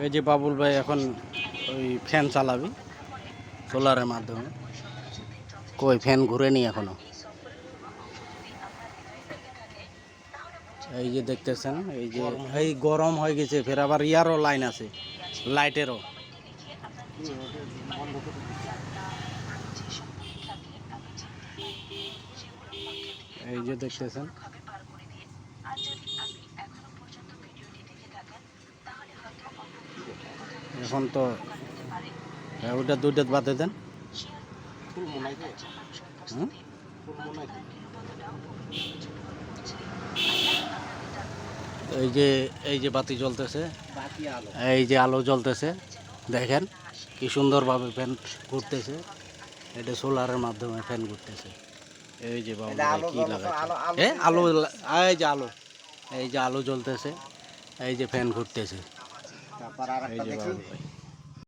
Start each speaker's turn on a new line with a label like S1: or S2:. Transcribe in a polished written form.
S1: এই যে বাবুল ভাই এখন ওই ফ্যান চালাবি সোলারের মাধ্যমে। কই ফ্যান ঘুরেনি এখনো। এই যে দেখতেছেন, এই যে এই গরম হয়ে গেছে, ফের আবার ইয়ারও লাইন আছে, লাইটেরও। এই যে দেখতেছেন, এখন তো ওইটা দুইটা বাদে দেন। এই যে বাতি জ্বলতেছে, এই যে আলো জ্বলতেছে, দেখেন কি সুন্দরভাবে ফ্যান ঘুরতেছে। এটা সোলারের মাধ্যমে ফ্যান ঘুরতেছে। এই যে বাবু কি লাগাচ্ছে, আলো, এই যে আলো, এই যে আলো জ্বলতেছে, এই যে ফ্যান ঘুরতেছে। এই যে বাবু ভাই।